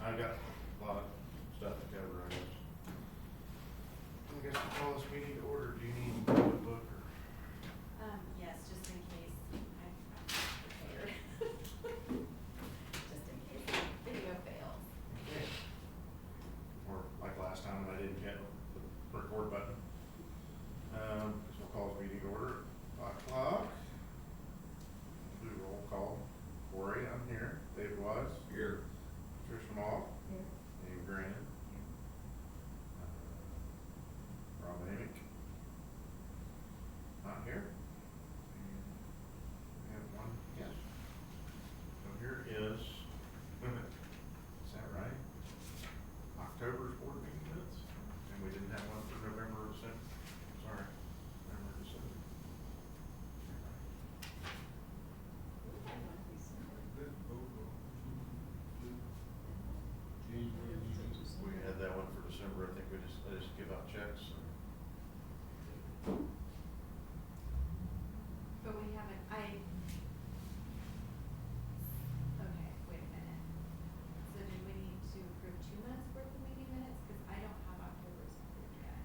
I got a lot of stuff to cover, I guess. I guess we'll call this meeting to order. Do you need a book or? Yes, just in case I'm prepared. Just in case the video fails. Okay. Or like last time when I didn't hit the record button. So we'll call this meeting to order at 5 o'clock. Do roll call. Corey, I'm here. Dave Wise. Here. Tricia Moss. Here. Dave Grant. Rob Amick. Not here. And we have one, yes. So here is, is that right? October's board meeting minutes, and we didn't have one for November or December. Sorry, November, December. We had that one for December. I think I just give out checks. But we haven't, okay, wait a minute. So did we need to approve 2 months worth of meeting minutes? Cause I don't have October's approved yet.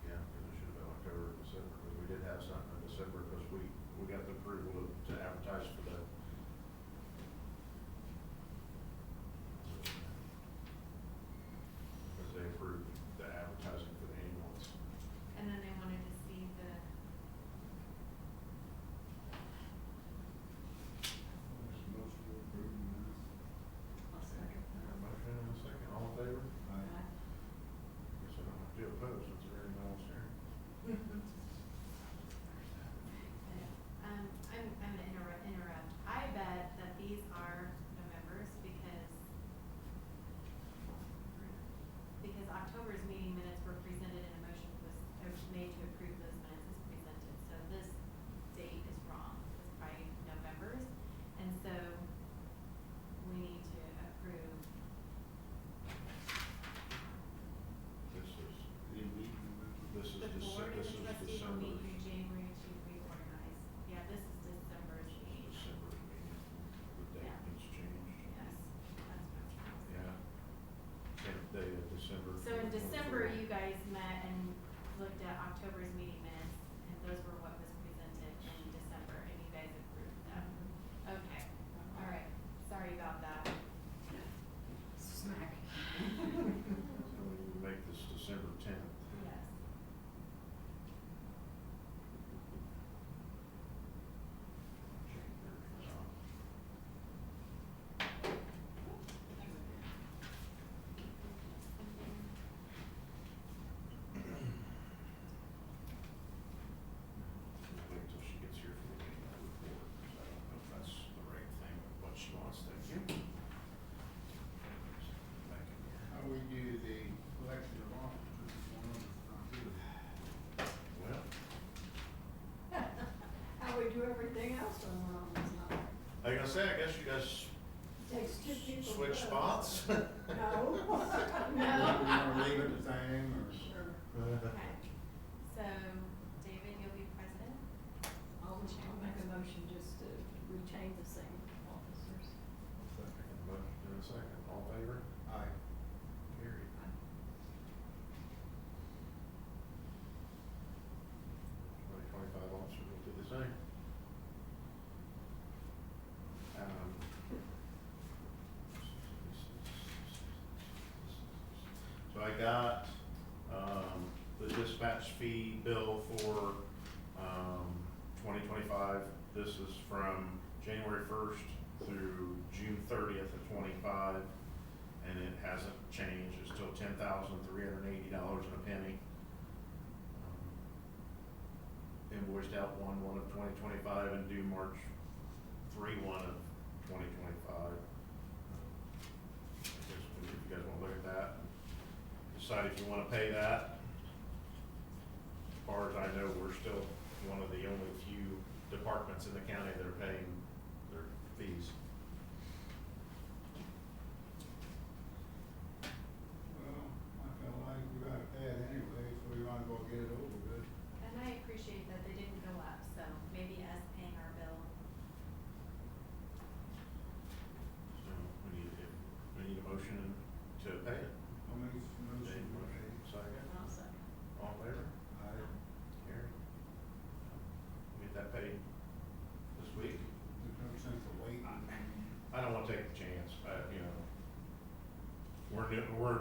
Yeah, because it should have been October, or December, because we did have something in December, because we got the approval to advertise for the. Because they approved the advertising for the ambulance. And then they wanted to see the, I'll second. Got a motion and a second, all in favor? Aye. Guess I don't have to do opposed, since there ain't no one else here. I'm gonna interrupt. I bet that these are November's because October's meeting minutes were presented and a motion was made to approve those minutes as presented. So this date is wrong. It's probably November's. And so we need to approve. This is The board and the trustee will meet in January to reorganize. Yeah, this is December's meeting. December's meeting, the date Yeah. needs changed. Yes, that's what I'm trying to say. Yeah. Same day of December. So in December, you guys met and looked at October's meeting minutes, and those were what was presented in December, and you guys approved them. Okay, all right, sorry about that. Smack. So we would make this December 10th. Yes. Wait till she gets here for the meeting report, because I don't know if that's the right thing, what she wants to do. Back in here. How do we do the election of officers? One of them's not here. Well, How we do everything else when we're on this night. I was gonna say, I guess you guys Takes 2 people. to switch vote. spots. No. We wanna leave it the same, or? Sure. Okay, so David, you'll be president? I'll make a motion just to retain the same officers. Motion in a second, all in favor? Aye. Carried. 2025 officers will do the same. So I got, the dispatch fee bill for, 2025. This is from January 1st through June 30th of 25, and it hasn't changed. It's still $10,380 and a penny. Invoiced out 1/1 of 2025 and due March 3/1 of 2025. I guess if you guys wanna look at that, decide if you wanna pay that. As far as I know, we're still one of the only few departments in the county that are paying their fees. Well, I feel like we gotta pay it anyway, so we wanna go get it over with. And I appreciate that they didn't go up, so maybe us paying our bill. So we need a motion and to pay it. How many, Jane motion, second, I'll second. all in favor? I, Carried. Get that paid this week. there's no sense of waiting. I don't wanna take the chance, you know. We're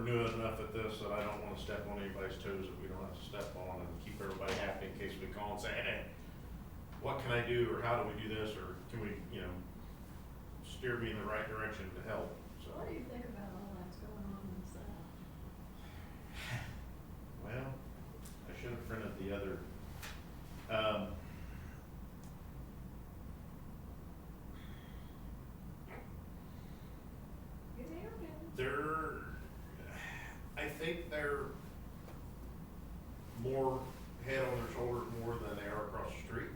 new enough at this that I don't wanna step on anybody's toes that we don't have to step on, and keep everybody happy in case we call and say, hey, what can I do, or how do we do this, or can we, you know, steer me in the right direction to help, so. What do you think about all that's going on in the South? Well, I should have printed the other, Get there, man. I think they're more head on their shoulders more than they are across the street.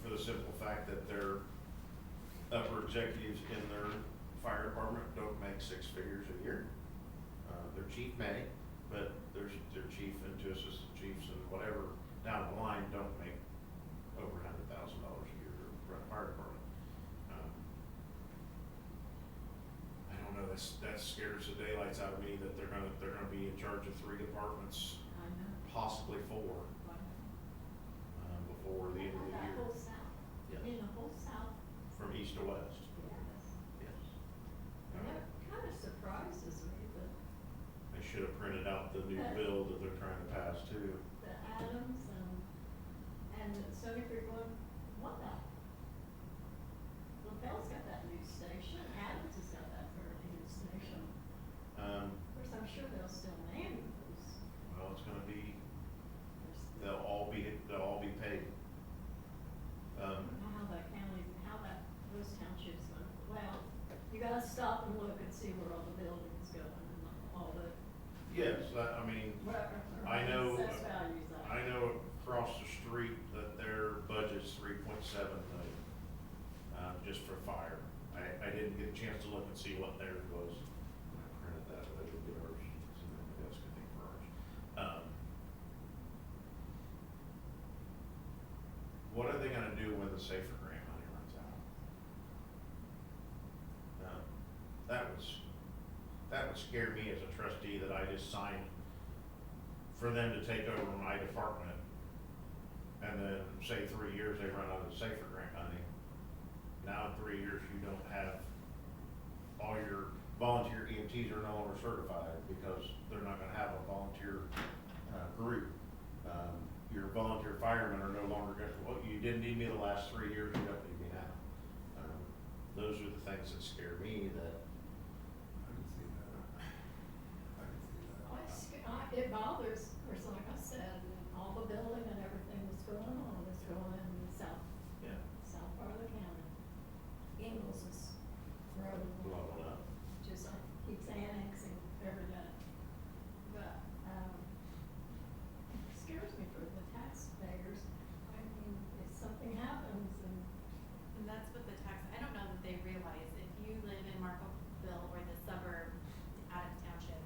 For the simple fact that their upper executives in their fire department don't make 6 figures a year. Their chief may, but their chief and 2 assistant chiefs and whatever down the line don't make over $100,000 a year to run a fire department. I don't know, that scares the daylights out of me that they're gonna be in charge of 3 departments, I know. possibly 4, I know. before the end of the That year. whole South, Yes. in the whole South, From east to west, yes. yes. And that kind of surprises me, but They should have printed out the new Okay. bill that they're trying to pass too. the Adams and Stony Creek one, what the? LaBelle's got that news station, Adams has got that fairly news station. Of course, I'm sure they'll still man those. Well, it's gonna be, There's- they'll all be paid. I don't know how that county, those townships went, well, you gotta stop and look and see where all the buildings go and all the, Yes, I mean, whatever. I know, Assessed values of it. I know across the street that their budget's 3.7 million, just for fire. I didn't get a chance to look and see what theirs was. I printed that, but I didn't get ours, it's in my desk, I think, for ours. What are they gonna do when the SAFER grant money runs out? That would scare me as a trustee that I just signed for them to take over my department. And then say 3 years they run out of SAFER grant money. Now in 3 years you don't have, all your volunteer EMTs are no longer certified because they're not gonna have a volunteer, group. Your volunteer firemen are no longer gonna, well, you didn't need me the last 3 years, you don't need me now. Those are the things that scare me that, I can see that. I can see that. It bothers, of course, like I said, all the building and everything that's going on is going in the yeah, south part of the county. Ingalls is growing. blowing up. Just keeps annexing every day. But, it scares me for the taxpayers. I mean, if something happens and, And that's what the tax, I don't know that they realize, if you live in Markville or the suburb out of Township,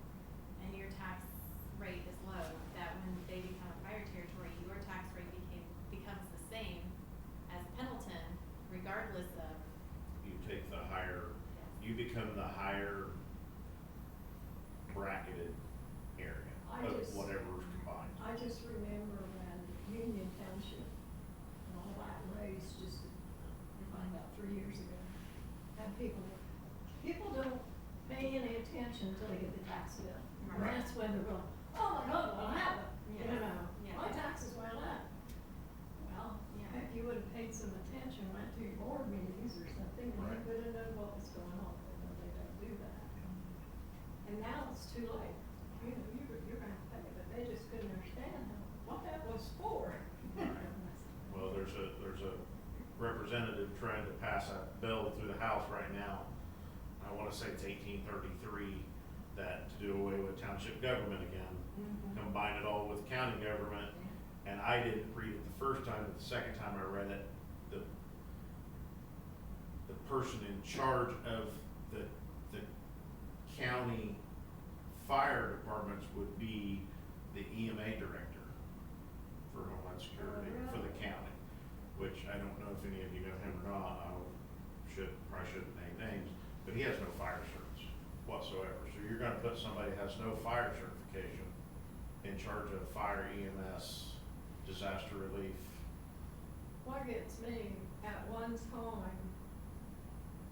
and your tax rate is low, that when they become a fire territory, your tax rate becomes the same as Pendleton, regardless of. You take the higher, Yes. you become the higher bracketed area I of just- whatever's combined. I just remember when Union Township and all that raised just about 3 years ago. And people don't pay any attention until they get the tax bill. And Right. that's when they're going, oh my God, what happened? You Yes. know, Yes. my taxes went up. Well, Yeah. if you would have paid some attention, went to your board meetings or something, then Right. you would have known what was going on, but no, they don't do that. And now it's too late. You know, you're gonna pay, but they just couldn't understand what that was for. Well, there's a representative trying to pass a bill through the House right now. I wanna say it's 1833, that to do away with township government again, Mhm. combine it all with county government. And I didn't read it the first time, but the second time I read it, the person in charge of the county fire departments would be the EMA director for Homeland Security Oh, for the really? county, which I don't know if any of you know him or not. Probably shouldn't name names, but he has no fire certs. whatsoever. So you're gonna put somebody that has no fire certification in charge of fire, EMS, disaster relief. What gets me, at one time,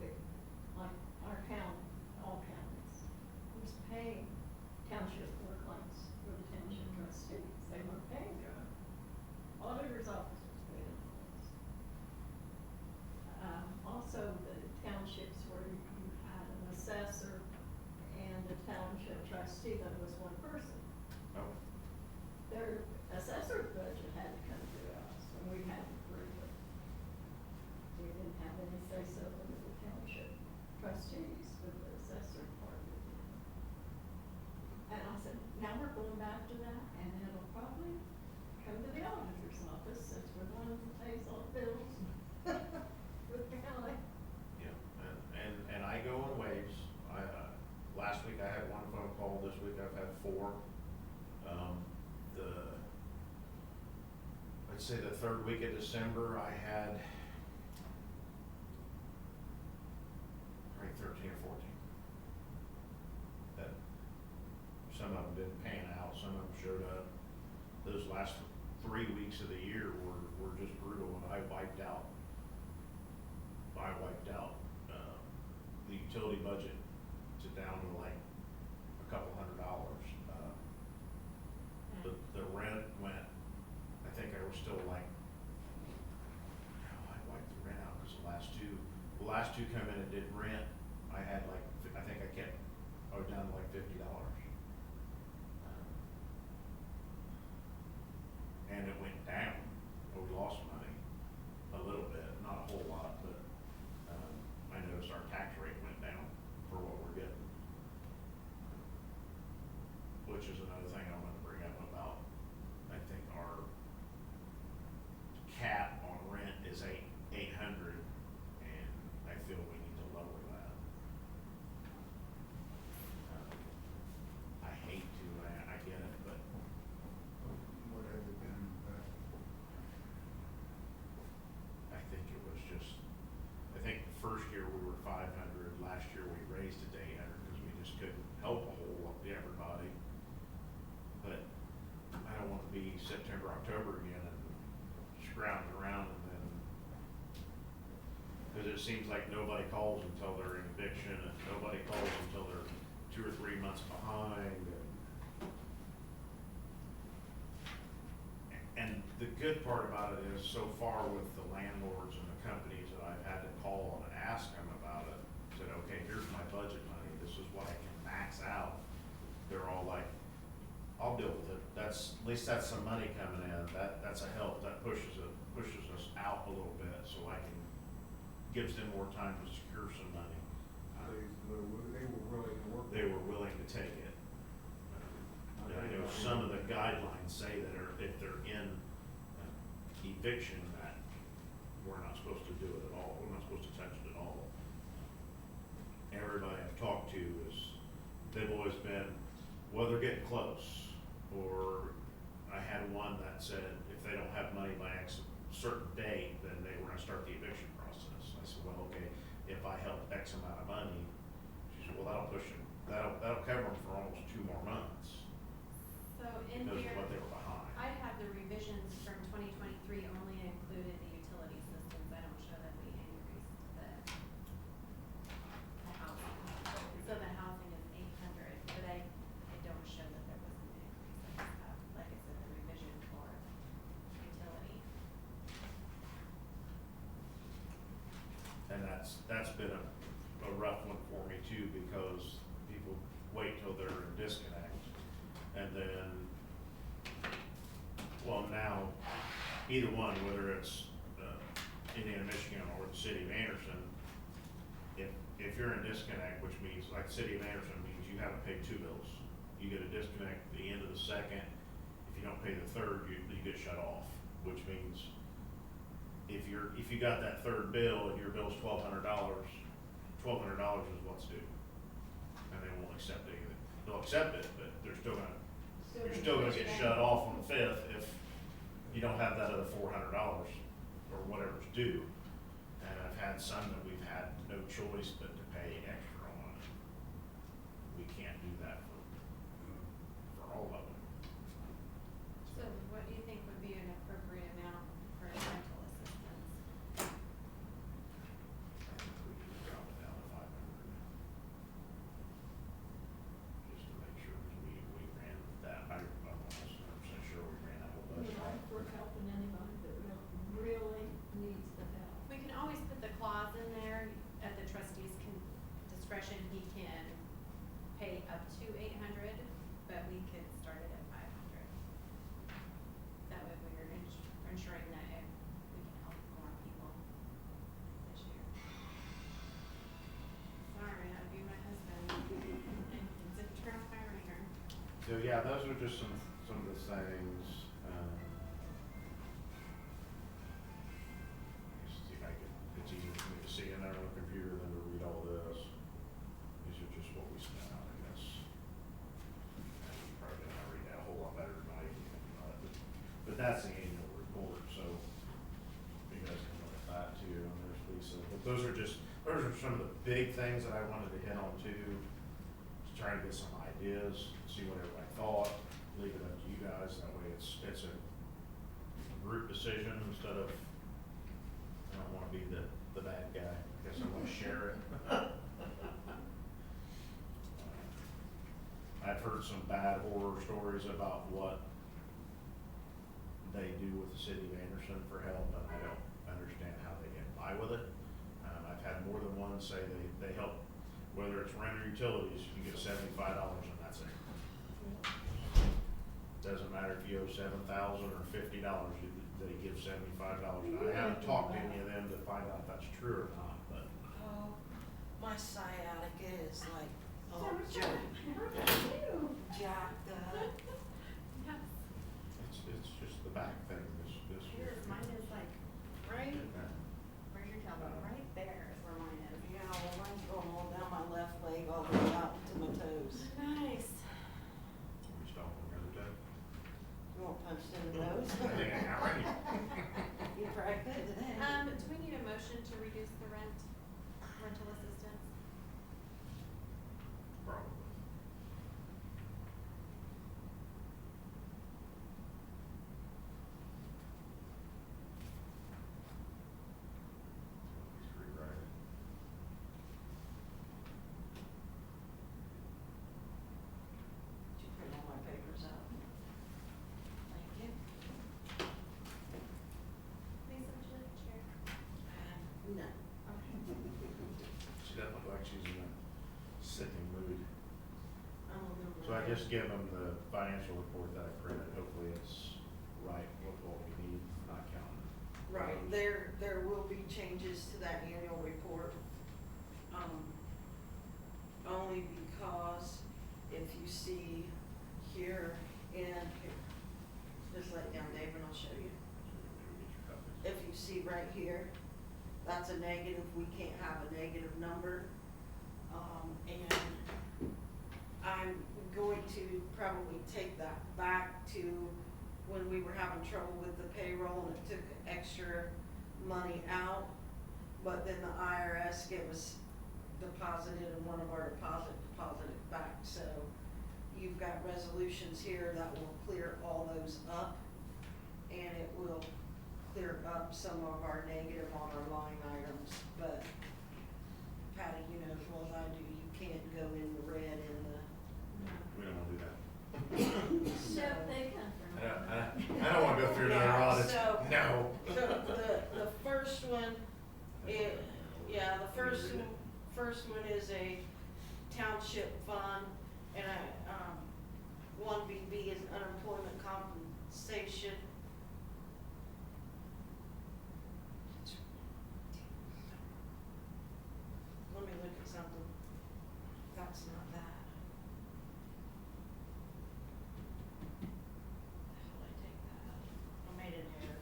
like our county, all counties, was paying township court claims for the township trustees. They weren't paying them. Auditor's office was paying those. Also, the townships where you had an assessor and a township trustee, that was one person. Oh, Their assessor's budget had to come to us, and we had to approve it. We didn't have any say-so in the township trustees, but the assessor part of it did. And I said, now we're going back to that, and it'll probably come to the auditor's office, since we're the one that pays all the bills with the county. yeah, and I go in waves. Last week I had one phone call, this week I've had 4. I'd say the 3rd week of December, I had probably 13 or 14. That some of them didn't pan out, some of them showed up. Those last 3 weeks of the year were just brutal, and I wiped out the utility budget to down to like a couple $100. The rent went, I think I was still like, I wiped the rent out, because the last two come in and did rent, I had like, I think I was down to like $50. And it went down, we lost money a little bit, not a whole lot, but, I noticed our tax rate went down for what we're getting. Which is another thing I want to bring up about, I think our cap on rent is $800, and I feel we need to lower that. I hate to, I get it, but What has it been, I think it was just, I think the first year we were 500, last year we raised it to 800, because we just couldn't help a whole lot, everybody. But I don't want to be September, October again and scrounge around, and then, because it seems like nobody calls until they're in eviction, and nobody calls until they're 2 or 3 months behind. And the good part about it is, so far with the landlords and the companies that I've had to call and ask them about it, said, okay, here's my budget money, this is what I can max out. They're all like, I'll deal with it. At least that's some money coming in. That's a help. That pushes us out a little bit, so gives them more time to secure some money. they were willing to work. They were willing to take it. And I know some of the guidelines say that if they're in eviction, that we're not supposed to do it at all. We're not supposed to touch it at all. Everybody I've talked to they've always been, well, they're getting close. Or I had one that said if they don't have money by X certain date, then they were gonna start the eviction process. I said, well, okay, if I help X amount of money, she said, well, that'll cover them for almost 2 more months. So in Because here, of what they were behind. I have the revisions from 2023 only included the utility systems. I don't show that we increased the housing. So the housing is 800, but I don't show that there was an increase. I just have, like I said, the revision for utility. And that's been a rough one for me too, because people wait till they're in disconnect. And then, well, now, either one, whether it's Indiana, Michigan, or the city of Anderson, if you're in disconnect, which means, like the city of Anderson, means you haven't paid 2 bills. You get a disconnect at the end of the second. If you don't pay the third, you get shut off, which means if you got that third bill and your bill's $1,200 is what's due. And they won't accept anything. They'll accept it, but you're still gonna get shut off on the 5th if you don't have that other $400 or whatever's due. And I've had some that we've had no choice but to pay extra on it. So, yeah, those are just some of the things, let's see if I can, it's easier for me to see in there on the computer than to read all this. These are just what we spent out, I guess. And you probably didn't read that a whole lot better than I can, but that's the annual report, so you guys can look at that too, and there's Lisa. But those are some of the big things that I wanted to hit on too, to try to get some ideas, see what everybody thought, leave it up to you guys, that way it's a group decision instead of, I don't wanna be the bad guy, I guess I wanna share it. I've heard some bad horror stories about what they do with the city of Anderson for help, and I don't understand how they get by with it. I've had more than one say they help, whether it's rent or utilities, you get $75 and that's it. Doesn't matter if you owe $7,000 or $50, they give $75. I haven't talked to any of them to find out if that's true or not, but. Oh, my sciatica is like, So oh, it's jacked you. jacked up. Yes. It's just the back thing, this. Yours, mine is like, right, Yeah. where's your tailbone? Right there is where mine is. Yeah, well, mine's going all down my left leg, all the way out to my toes. Nice. We stop on the other day. You won't punch in the nose? Yeah, how are you? You probably could today. Do we need a motion to reduce the rental assistance? Probably. Let's rewrite it. Did you print all my papers out? Thank you. Lisa, would you like to chair? No. She doesn't look like she's in a sitting mood. I don't remember. So I just give them the financial report that I printed, hopefully it's right with what we need, not counting. Right, there will be changes to that annual report. Only because if you see here and here, just lay it down, Dave, and I'll show you. If you see right here, that's a negative, we can't have a negative number. And I'm going to probably take that back to when we were having trouble with the payroll and it took extra money out. But then the IRS gave us deposited and one of our deposited back. So you've got resolutions here that will clear all those up. And it will clear up some of our negative on our line items. But Patty, you know as well as I do, you can't go in the red in the. We don't wanna do that. So they come from. I don't wanna go through another Yeah, audit, so- no. The first one, yeah, the first one is a township fund, and one BB is unemployment compensation. Let me look at something. That's not that. How did I take that out? I made an error.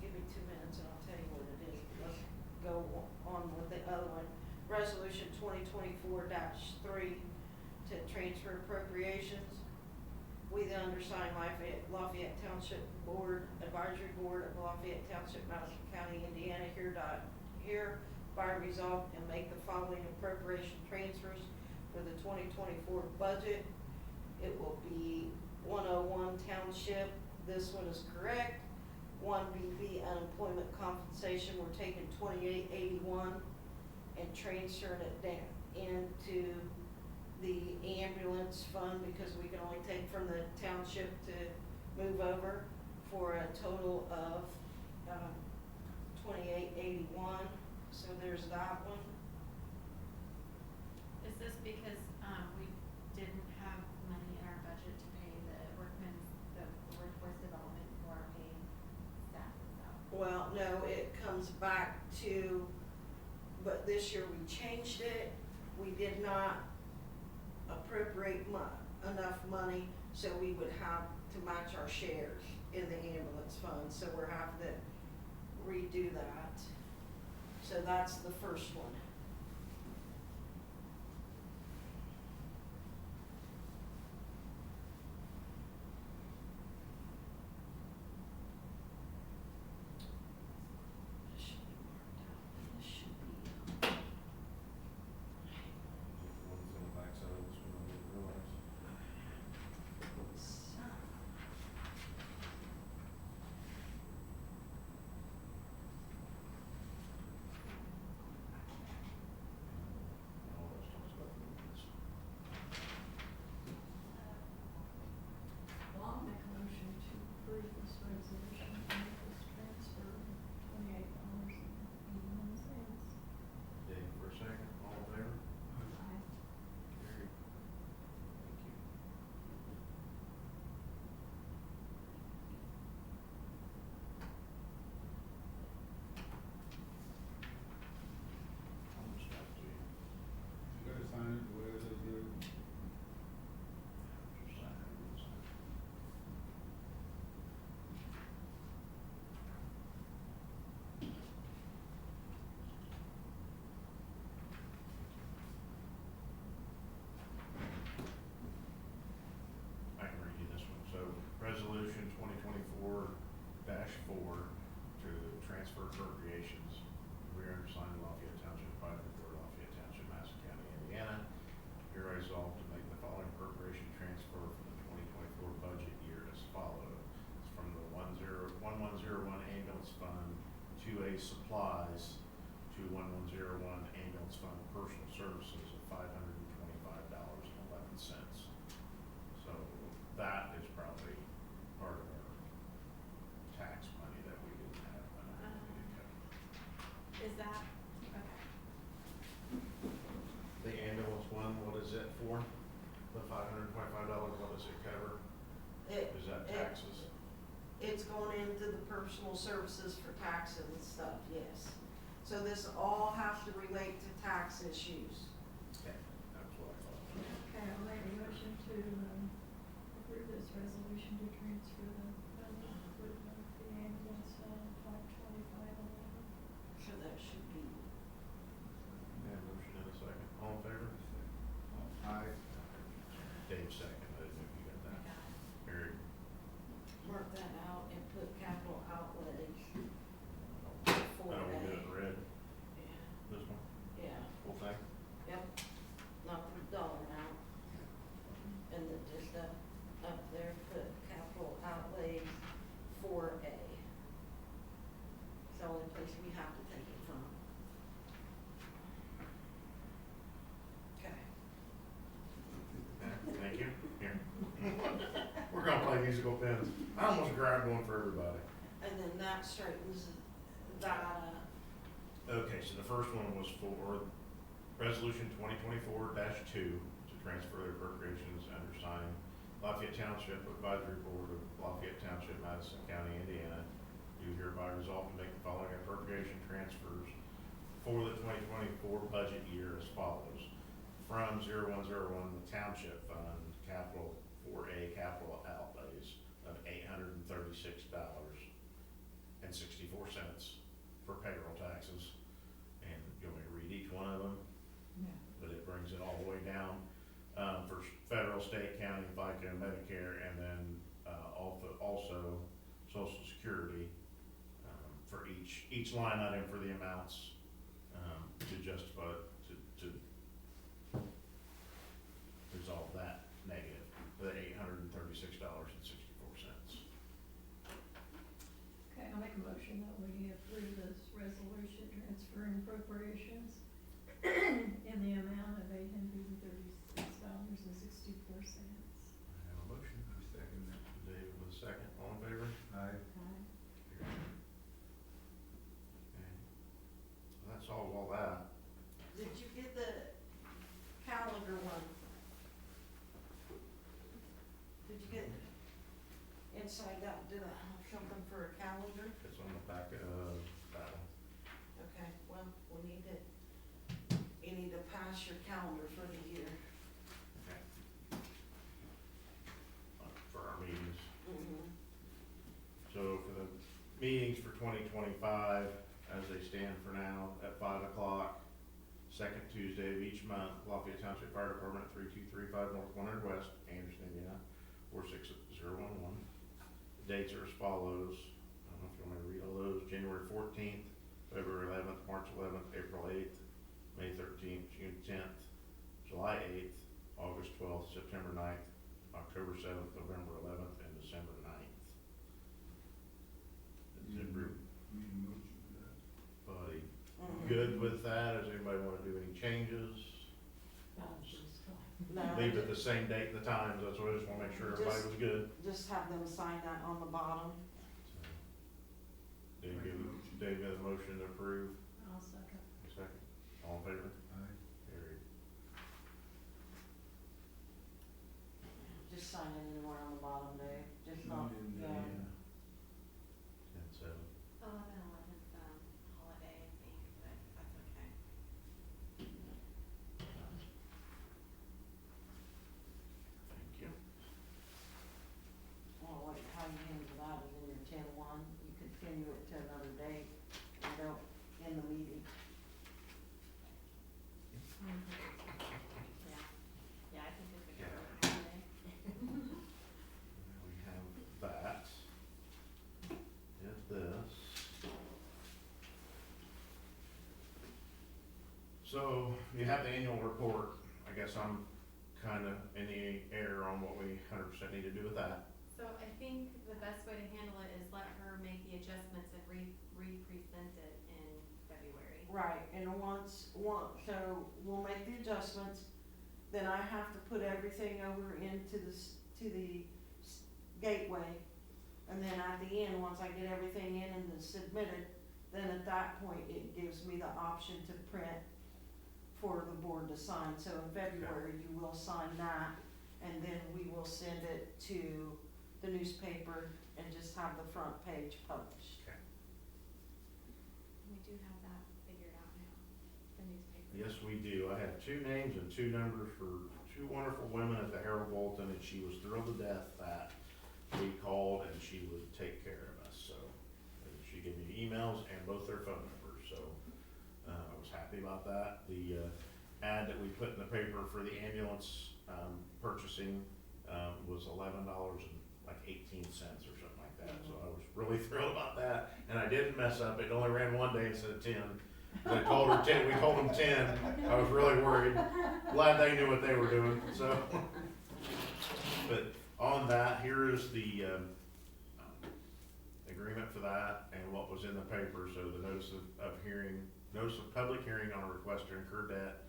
Give me 2 minutes and I'll tell you what it is. Let's go on with the other one. Resolution 2024-3 to transfer appropriations. We, the undersigned Lafayette Township Board, Advisory Board of Lafayette Township, Madison County, Indiana, hereby resolve and make the following appropriation transfers for the 2024 budget. It will be 101 Township, this one is correct. 1BB unemployment compensation, we're taking 2881 and transferring it down into the ambulance fund because we can only take from the township to move over for a total of 2881. So there's that one. Is this because, we didn't have money in our budget to pay the workforce development for our paying staff and stuff? Well, no, it comes back to, but this year we changed it. We did not appropriate enough money, so we would have to match our shares in the ambulance fund, so we're having to redo that. So that's the first one. This should be marked out, and this should be, One's on the backside of this one, I didn't realize. All that stuff's about the ones. Well, I'll make a motion to approve this resolution and make this transfer $28.81. Dave, for a second, all in favor? Aye. Carried. Thank you. Almost got to you. You gotta sign it the way it is here. Just sign it, we'll sign it. I can read you this one. So, resolution 2024-4 to transfer appropriations. We are undersigned Lafayette Township, Advisory Board, Lafayette Township, Madison County, Indiana. Here I resolve to make the following appropriation transfer for the 2024 budget year as follows. It's from the 1101 ambulance fund to a supplies to 1101 ambulance fund personal services of $525.11. So that is probably part of our tax money that we didn't have when we didn't cover. Is that, okay. The ambulance one, what is it for? The $525, what does it cover? Is that taxes? It's going into the personal services for taxes and stuff, yes. So this all has to relate to tax issues. Okay, that's what I thought. Okay, I'll make a motion to approve this resolution to transfer the money for the ambulance fund $525.11. So that should be, Yeah, motion in a second. All in favor? Aye. Dave second, I didn't know if you got I that. got it. Carried. mark that out and put capital outlay for Oh, we'll do a. it in red, Yeah, this one, yeah, whole thing? yep, not the dollar amount. And then just up there, put capital outlay for a. It's the only place we have to take it from. Okay. Yeah, thank you. Here. We're gonna play musical pins. I almost grabbed one for everybody. And then that straightens that up. Okay, so the first one was for resolution 2024-2 to transfer the appropriations undersigned Lafayette Township Advisory Board of Lafayette Township, Madison County, Indiana. Do hereby resolve to make the following appropriation transfers for the 2024 budget year as follows. From 0101, the Township Fund, capital 4A capital outlays of $836.64 for payroll taxes. And you want me to read each one of them? No. But it brings it all the way down, for federal, state, county, FICA, Medicare, and then, also Social Security, for each line item for the amounts, to justify, to resolve that negative, the $836.64. Okay, I'll make a motion that we approve this resolution transferring appropriations in the amount of $836.64. I have a motion. I second that. David with a second, all in favor? Aye. Okay. That's all that. Did you get the calendar one? Did you get inside out, did I have something for a calendar? It's on the back of that one. Okay, well, you need to pass your calendar for the year. Okay. 2025, as they stand for now, at 5 o'clock, second Tuesday of each month, Lafayette Township Fire Department, 3235 North 100 West, Anderson, Indiana, 46011. The dates are as follows. I don't know if you want me to read all those. January 14th, February 11th, March 11th, April 8th, May 13th, June 10th, July 8th, August 12th, September 9th, October 7th, November 11th, and December 9th. Need a motion for that. Buddy, Mhm. good with that? Does anybody want to do any changes? No, Leave it the same date and the times, that's what I just want to make sure everybody Just- was good. Just have them sign that on the bottom. Dave, Make a give, motion. Dave got a motion to approve, I'll second. second, all in favor? Aye. Carried. Just sign it anywhere on the bottom, Dave, just not, Not in yeah. the, 10-7. 11/11's, holiday, I think, but that's okay. Thank you. Well, like how you handle that is in your 10-1, you continue it to another date and don't end the meeting. Yeah, yeah, I think it's a good Yeah. holiday. We have that. Did this. So, you have the annual report. I guess I'm kinda in the air on what we 100% need to do with that. So I think the best way to handle it is let her make the adjustments and re-present it in February. Right, and so we'll make the adjustments, then I have to put everything over into to the gateway. And then at the end, once I get everything in and then submitted, then at that point, it gives me the option to print for the board to sign. So in February, you will sign that, and then we will send it to the newspaper and just have the front page published. Okay. We do have that figured out now, the newspaper. Yes, we do. I have 2 names and 2 numbers for 2 wonderful women at the Herald Bulletin, and she was thrilled to death that we called and she would take care of us. So she gave me the emails and both their phone numbers, so I was happy about that. The ad that we put in the paper for the ambulance purchasing was $11.18 or something like that. So I was really thrilled about that, and I didn't mess up. It only ran one day instead of 10. I told her 10. We told them 10. I was really worried. Glad they knew what they were doing. So, but on that, here is the agreement for that and what was in the paper. So the notice of public hearing on a request to incur debt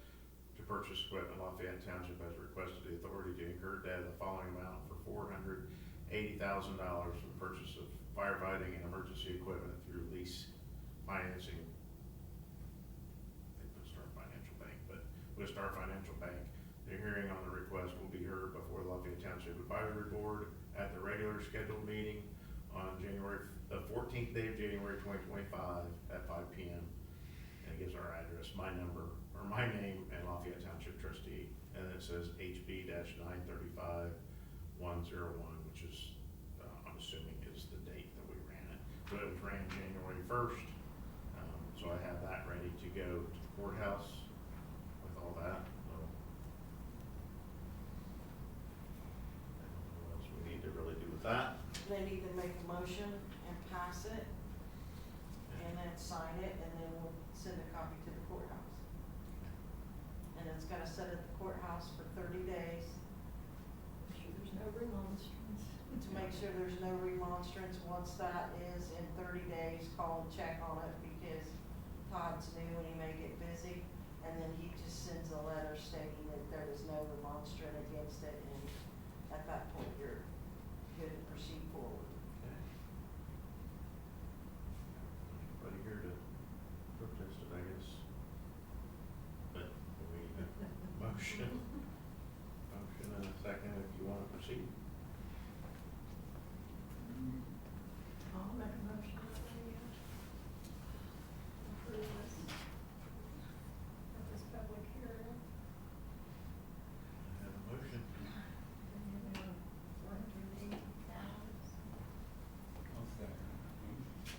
to purchase equipment. Lafayette Township has requested the authority to incur debt of the following amount for $480,000 for the purchase of firefighting and emergency equipment through lease financing. They put Star Financial Bank, but with Star Financial Bank, the hearing on the request will be heard before the Lafayette Township Advisory Board at the regular scheduled meeting on the 14th day of January 2025 at 5 p.m. And it gives our address, my number, or my name, and Lafayette Township trustee. And it says HB-935-101, which is, I'm assuming is the date that we ran it. So it was ran January 1st. So I have that ready to go to the courthouse with all that. So I don't know what else we need to really do with that. They need to make a motion and pass it, and then sign it, and then we'll send a copy to the courthouse. And it's gotta sit at the courthouse for 30 days There's no remonstrance. to make sure there's no remonstrance. Once that is in 30 days, call and check on it, because Todd's new and he may get busy. And then he just sends a letter stating that there is no remonstrance against it, and at that point, you're good to proceed forward. Okay. Nobody here to protest it, I guess. But we need a motion. Motion and a second if you want to proceed. I'll make a motion that we approve this at this public hearing. I have a motion. I'll second that motion.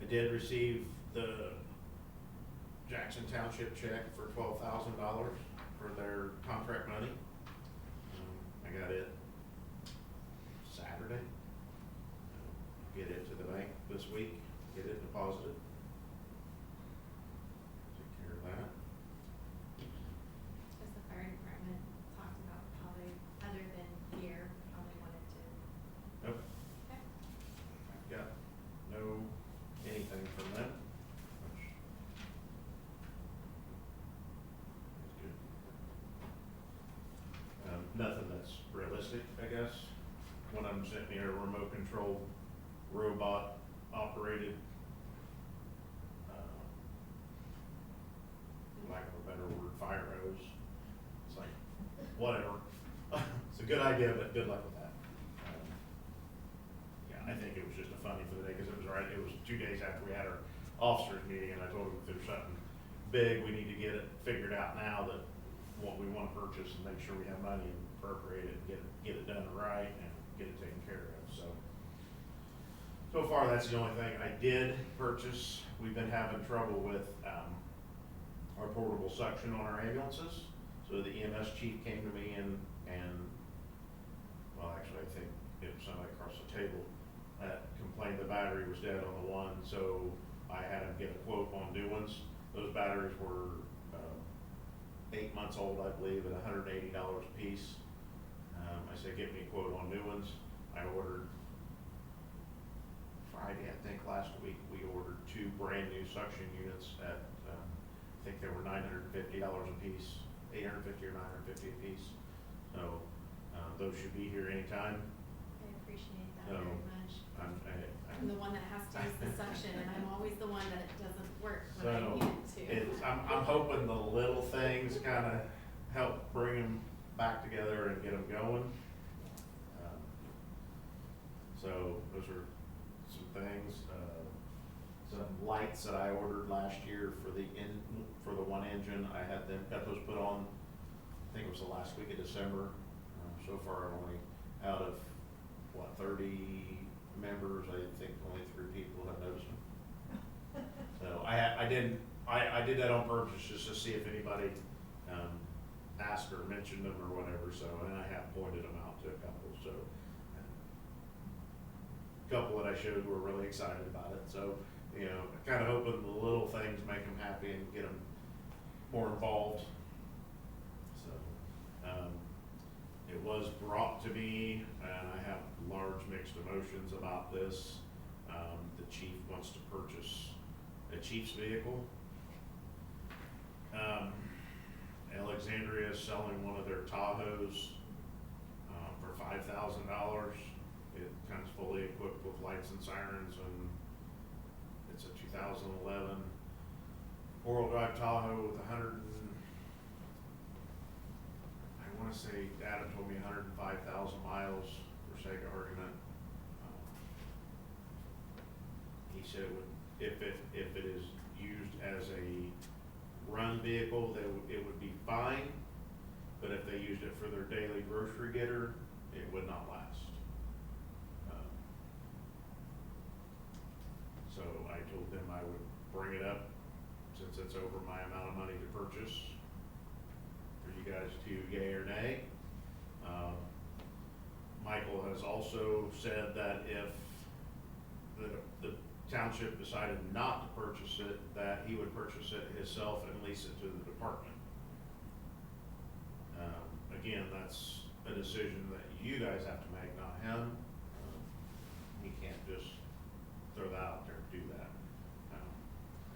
did receive the Jackson Township check for $12,000 for their contract money. I got it Saturday. Get it to the bank this week, get it deposited. Take care of that. Has the fire department talked about how they, other than gear, how they wanted to? Nope, Okay. I've got no anything from them, which is good. Nothing that's realistic, I guess. One of them sent me a remote control robot operated, lack of a better word, fire hose. It's like, whatever. It's a good idea, but good luck with that. Yeah, I think it was just a funny for the day, cause it was 2 days after we had our officers meeting, and I told them if there's something big, we need to get it figured out now, that what we wanna purchase, and make sure we have money and appropriate it, and get it done right, and get it taken care of, so. So far, that's the only thing I did purchase. We've been having trouble with, our portable suction on our ambulances. So the EMS chief came to me and, well, actually, I think it was somebody across the table that complained the battery was dead on the one, so I had him get a quote on new ones. Those batteries were, 8 months old, I believe, at $180 a piece. I said, get me a quote on new ones. I ordered Friday, I think, last week, we ordered 2 brand new suction units at, I think they were $950 a piece, $850 or $950 a piece. So, those should be here anytime. I appreciate that So, very much. I'm the one that has to use the suction, and I'm always the one that it doesn't work when I So, need it to. I'm hoping the little things kinda help bring them back together and get them going. So, those are some things, some lights that I ordered last year for the one engine. I had them, got those put on, I think it was the last week of December. So far, I'm only out of, 30 members, I think only 3 people have noticed them. So I did that on purpose, just to see if anybody, asked or mentioned them or whatever, so, and I have pointed them out to a couple, so. Couple that I showed were really excited about it, so, kind of hoping the little things make them happy and get them more involved. So, it was brought to me, and I have large mixed emotions about this. The chief wants to purchase a chief's vehicle. Alexandria is selling one of their Tahoes, for $5,000. It comes fully equipped with lights and sirens, and it's a 2011 four-wheel drive Tahoe with I want to say, Adam told me 105,000 miles for sake of argument. He said it would, if it is used as a run vehicle, it would be fine, but if they used it for their daily grocery getter, it would not last. So I told them I would bring it up, since it's over my amount of money to purchase, for you guys to yay or nay. Michael has also said that if the township decided not to purchase it, that he would purchase it himself and lease it to the department. Again, that's a decision that you guys have to make, not him. He can't just throw that out there and do that.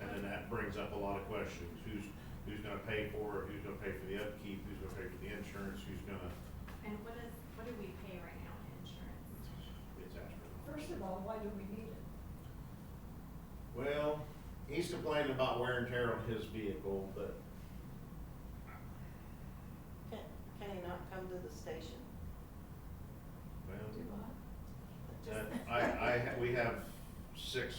And then that brings up a lot of questions. Who's gonna pay for it? Who's gonna pay for the upkeep? Who's gonna pay for the insurance? Who's gonna? And what do we pay right now in insurance? It's astronomical. First of all, why do we need it? Well, he's complaining about wear and tear on his vehicle, but Can he not come to the station? well, Do what? we have six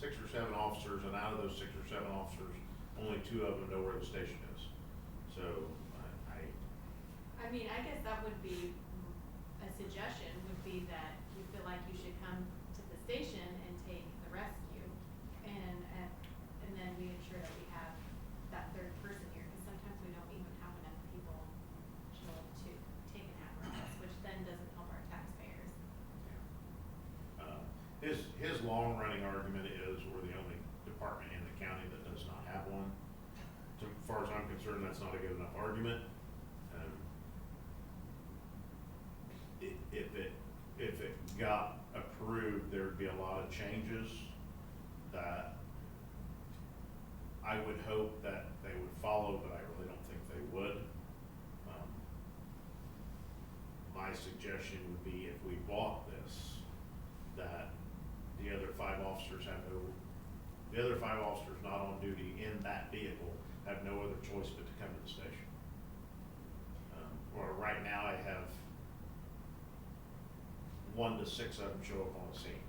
or seven officers, and out of those 6 or 7 officers, only 2 of them know where the station is. So I mean, I guess that would be, a suggestion would be that you feel like you should come to the station and long-running argument is we're the only department in the county that does not have one. So as far as I'm concerned, that's not a good enough argument. If it got approved, there'd be a lot of changes that I would hope that they would follow, but I really don't think they would. My suggestion would be if we bought this, that the other 5 officers not on duty in that vehicle have no other choice but to come to the station. Or right now I have 1 to 6 of them show up on the scene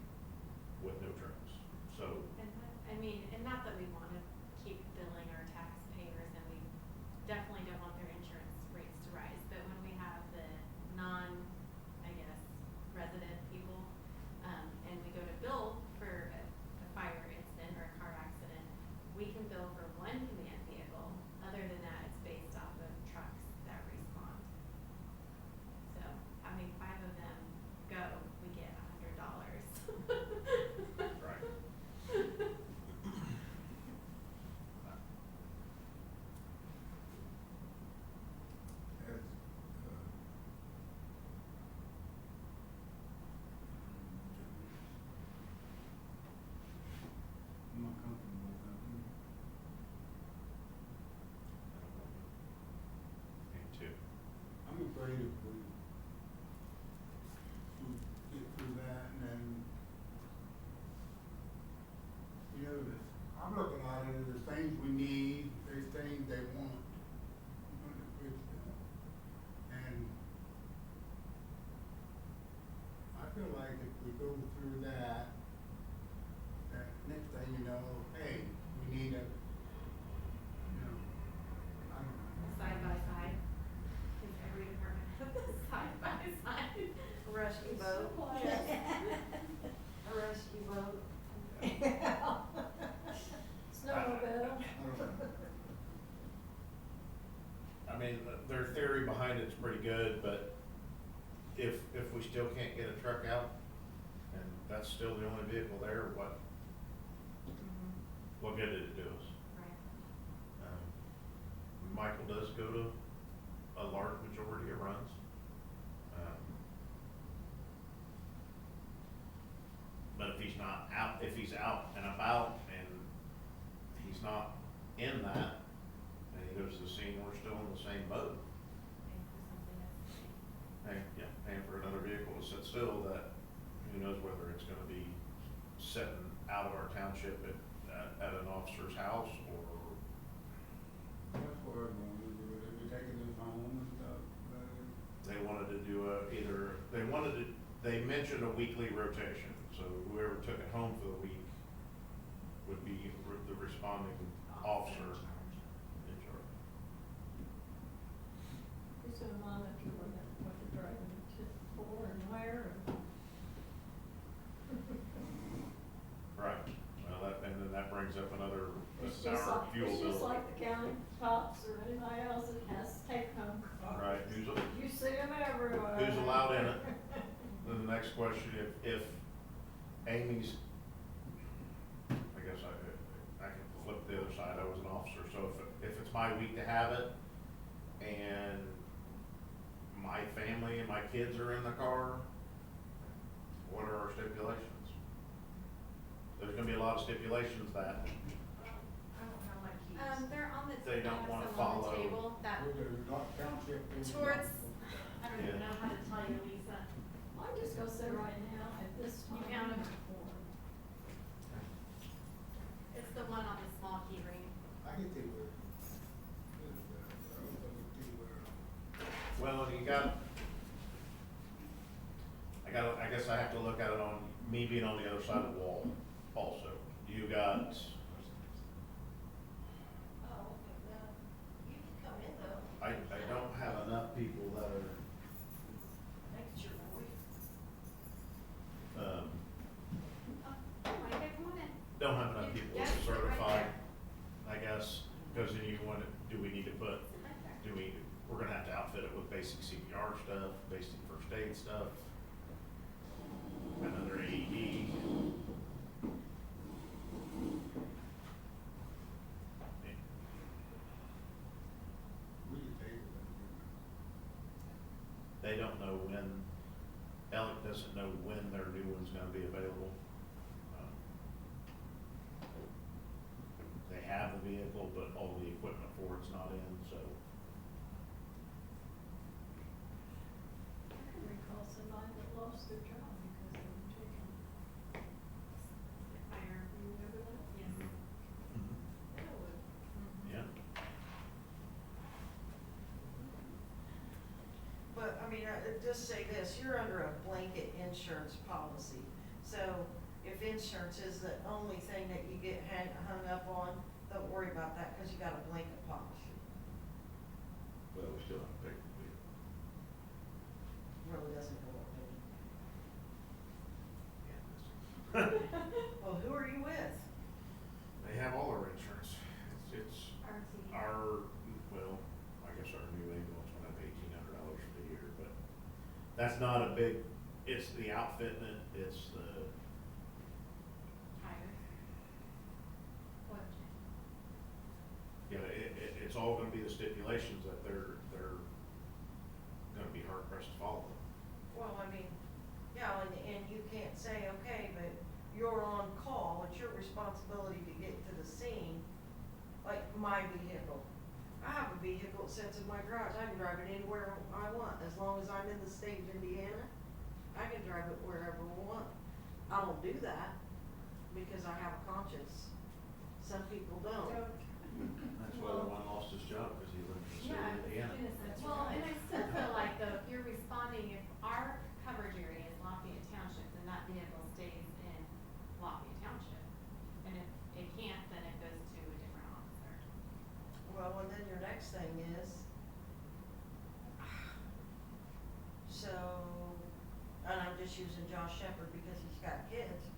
with no trucks, so. And that, I mean, and not that we wanna keep billing our taxpayers, and we definitely don't want their insurance rates to rise, but when we have the resident people, and we go to bill for a fire incident or a car accident, we can bill for 1 command vehicle. Other than that, it's based off of trucks that respond. So, having 5 of them go, we get $100. Right. I'm not comfortable with that. Me too. I'm afraid if we get through that and then, you know, I'm looking at it as there's things we need, there's things they want. And I feel like if we go through that next thing you know, hey, we need a, I don't know. Side by side, because every department has a side by side. Rescue boat. Yes. A rescue boat. Snowmobile. I mean, their theory behind it's pretty good, but if we still can't get a truck out, and that's still the only vehicle there, what good did it do us? Right. Michael does go to a large majority of runs. But if he's not out, if he's out and about and he's not in that, and he goes to the scene, we're still in the same boat. Paying for another vehicle to sit still that who knows whether it's gonna be sitting out of our township at an officer's house or. That's what we're going to do, we're taking this home and stuff, They wanted to do they mentioned a weekly rotation, so whoever took it home for the week would be the responding officer in charge. Just a monitor what they're driving to for and where and. Right, well, and then that brings up another It's just sour like, fuel bill. it's just like the county cops or anybody else that has to take home cars. Right, You see them everywhere. who's allowed in it? Then the next question, if Amy's, I guess I can flip the other side, I was an officer, so if it's my week to have it, and my family and my kids are in the car, what are our stipulations? There's gonna be a lot of stipulations that, I don't have my keys. They're on the, They don't I have wanna some on the follow. table that, township. towards, I don't even Yeah. know how to tell you, Lisa. I'm just gonna say right now, at this You time. found 'em? It's the one on the small key ring. I can see where. well, I guess I have to look at it on me being on the other side of the wall also. You got, Oh, you can come in though. I don't have enough people that Make it your voice. are, Oh, Micah, come on in. don't have enough people Yeah, sit right certified, there. I guess, because then you want to, do we need to put, Sit right there. we're gonna have to outfit it with basic CPR stuff, basic first aid stuff, another AED. they don't know when, Ellick doesn't know when their new one's gonna be available. They have the vehicle, but all the equipment for it's not in, so. I can recall somebody that lost their job because they were taking, Fire. you remember that? Yes. Mhm. That would. Yeah. But, I mean, just say this, you're under a blanket insurance policy. So if insurance is the only thing that you get hung up on, don't worry about that, cause you got a blanket policy. Well, we still have to pay for the vehicle. Really doesn't go up any. Yeah. Well, who are you with? They have all our insurance. It's RT. our, well, I guess our new ambulance went up $1,800 for the year, but that's not a big, it's the outfitment, it's the, Tires. Oil change. it's all gonna be the stipulations that they're gonna be hard pressed to follow. Well, I mean, yeah, and you can't say, okay, but you're on call, it's your responsibility to get to the scene, like my vehicle. I have a vehicle that sits in my garage, I can drive it anywhere I want, as long as I'm in the state of Indiana, I can drive it wherever I want. I don't do that, because I have a conscience, some people don't. That's why the one lost his job, because he lived in the city of Indiana. Well, and I still feel like though, if you're responding, if our coverage area is Lafayette Township, then that vehicle stays in Lafayette Township. And if it can't, then it goes to a different officer. Well, and then your next thing is, so, and I'm just using Josh Shepherd because he's got kids.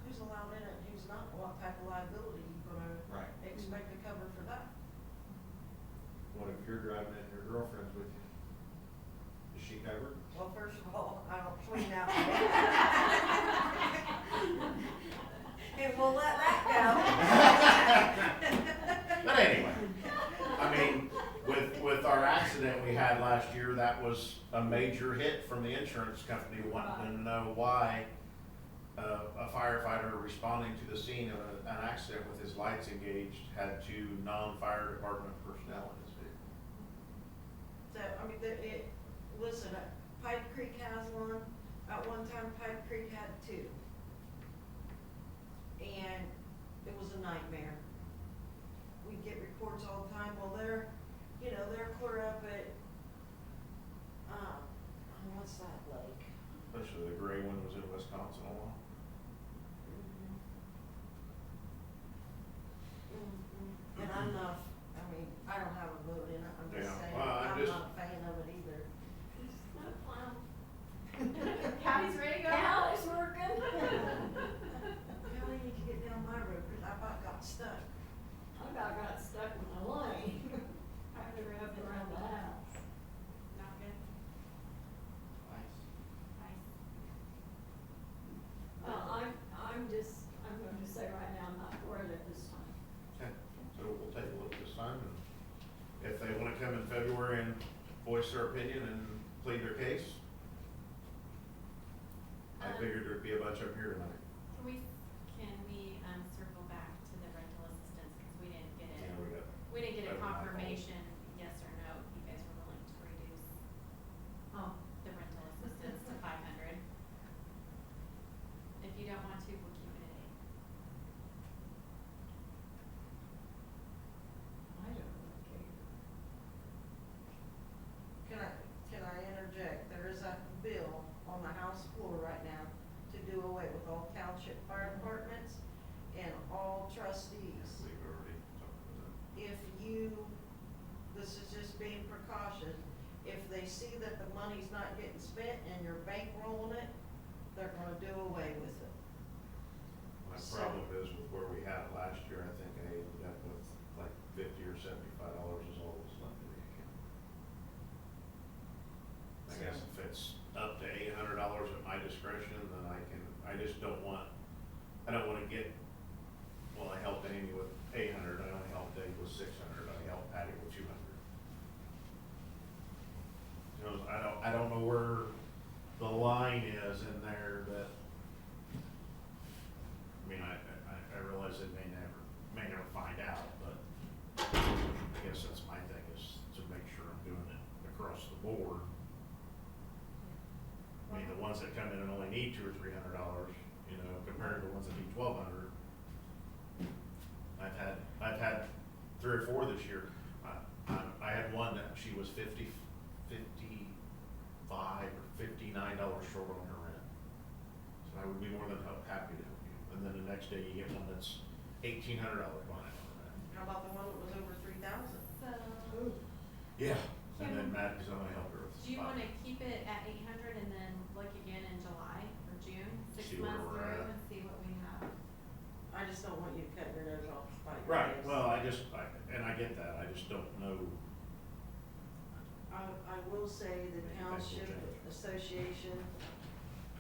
Who's allowed in it, and who's not, what type of liability you gonna Right. expect to cover for that? What if you're driving and your girlfriend's with you? Is she covered? Well, first of all, I don't clean out. And we'll let that go. But anyway, I mean, with our accident we had last year, that was a major hit from the insurance company wanting to know why a firefighter responding to the scene of an accident with his lights engaged had two non-fire department personnel in his vehicle. So, I mean, listen, Pipe Creek has one, at one time Pipe Creek had two. And it was a nightmare. We get reports all the time, well, they're clear up at, what's that lake? Especially the gray one was in Wisconsin a lot. And I'm not, I mean, I don't have a vote in it, I'm just Yeah, saying, well, I'm not a fan of it either. He's not a clown. Callie's ready to go. Callie's working. Now we need to get down my road, cause I about got stuck. I got stuck in my lane. I had to wrap around the house. Not good. Nice. Nice. I'm going to say right now, I'm not for it at this time. Okay, so we'll take a look this time, and if they wanna come in February and voice their opinion and plead their case, I figured there'd be a bunch up here tonight. Can we circle back to the rental assistance, cause we didn't get it. Yeah, We didn't get a that was my fault. confirmation, yes or no, if you guys were willing to reduce the rental assistance to 500. If you don't want to, we'll keep it at 8. I don't really care. Can I interject? There is a bill on the House floor right now to do away with all township fire departments and all trustees. We've already talked about If this is just being precaution, if they see that the money's not getting spent and you're bankrolling it, they're gonna do away with it. that. My So- problem is with where we had it last year, I think I ended up with like $50 or $75 is all that's left in the account. I guess if it's up to $800 at my discretion, then I just don't want, I don't wanna get, well, I helped Amy with 800, I only helped Dave with 600, I helped Patty with 200. You know, board. I mean, the ones that come in and only need $200 or $300, you know, compared to the ones that need 1,200. I've had 3 or 4 this year. I had one that she was $55 or $59 short on her rent. So I would be more than happy to help you. And then the next day you get one that's $1,800 behind on rent. How about the one that was over 3,000? So, Yeah. And then Matt is gonna help her with do you spot. wanna keep it at 800 and then look again in July or June, See 6 where months we're through at. and see what we have? I just don't want you to cut your nose off to spite your Right, face. well, I get that, I just don't know. I will say the Maybe things will Township change. Association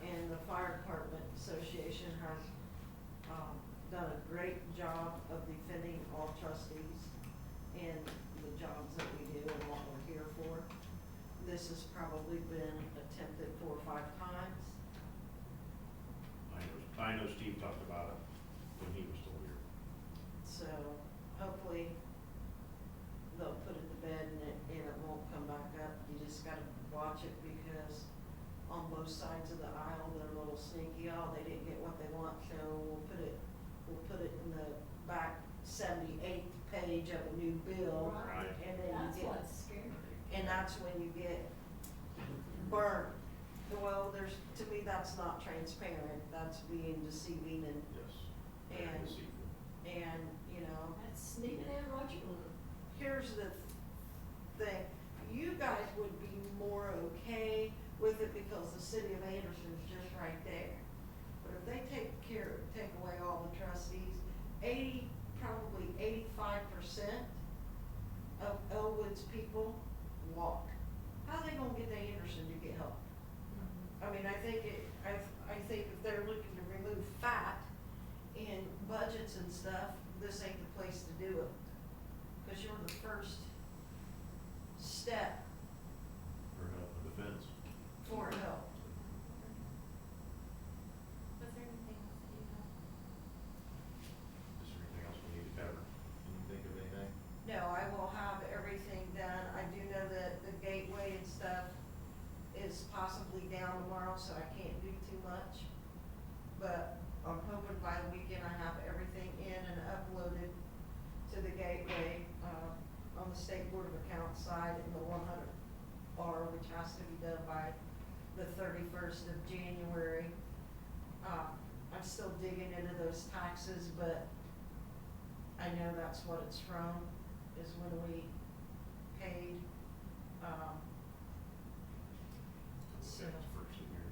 and the Fire Department Association have, done a great job of defending all trustees and the jobs that we do and what we're here for. This has probably been attempted 4 or 5 times. I know Steve talked about it when he was still here. So hopefully they'll put it to bed and it won't come back up. You just gotta watch it because on both sides of the aisle, they're a little sneaky. Oh, they didn't get what they want, so we'll put it in the back 78th page of a new bill. Right. And then That's you get, what's scary. and that's when you get burned. Well, to me, that's not transparent. That's being deceiving Yes. Very And- deceitful. and, you know. That's sneaking in what you want. Here's the thing, you guys would be more okay with it because the city of Anderson's just right there. But if they take away all the trustees, probably 85% of Elwood's people walk. How are they gonna get to Anderson to get help? I mean, I think if they're looking to remove fat in budgets and stuff, this ain't the place to do it. Cause you're the first step For help with the fence. for help. Was there anything else that you have? Is there anything else we need to cover? Can you think of anything? No, I will have everything done. I do know that the gateway and stuff is possibly down tomorrow, so I can't do too much. But I'm hoping by the weekend I have everything in and uploaded to the gateway, on the State Board of Accounts side and the 100R, which has to be done by the 31st of January. I'm still digging into those taxes, but I know that's what it's from, is when we paid, so. That's first in here.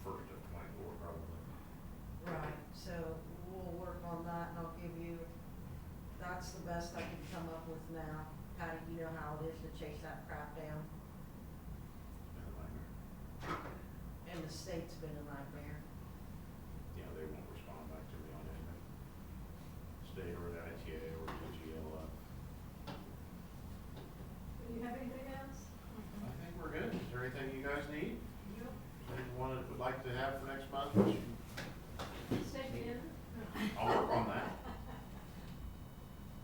First of 24 probably. Right, so we'll work on that and I'll give you, that's the best I can come up with now. Patty, you know how it is to chase that crap down, And a nightmare. and the state's been a nightmare. Yeah, they won't respond back to me on anything. State or the ITA or the GLF. Do you have anything else? I think we're good. Is there anything you guys need? Yep. Anyone that would like to have for next month? Stay in. I'll work on that.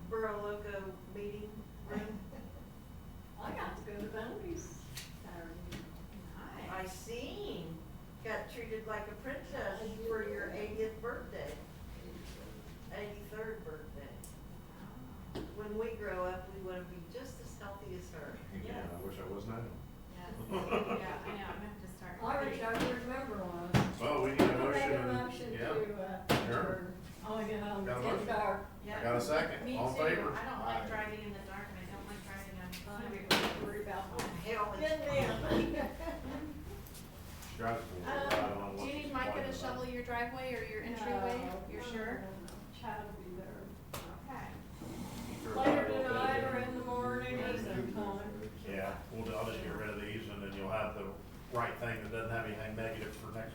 Borough Loco meeting room, I got to go to Bounty's Saturday. I seen, got treated like a princess for your 80th birthday, 83rd birthday. When we grow up, we wanna be just as healthy as her. Yeah, I wish I was now. Yes, yeah, I know, I'm gonna have to start. I wish I could remember one. Well, we need a I'll make motion. a motion Yeah. to, Sure. only get home Got a at 10 motion? dark. Yeah. Got a second? Me All in too. favor? I don't Aye. like driving in the dark and I don't like driving on I Sunday. don't worry about my. Hell, it's Get them. Drive the board, ride on Do what's you need Micah to required. shovel your driveway or your entryway? No, You're no, sure? no, no. Chad will be there. Okay. Sure, Later I'll go tonight there. or in the morning or sometime. Yeah, I'll just get rid of these and then you'll have the right thing that doesn't have anything negative for next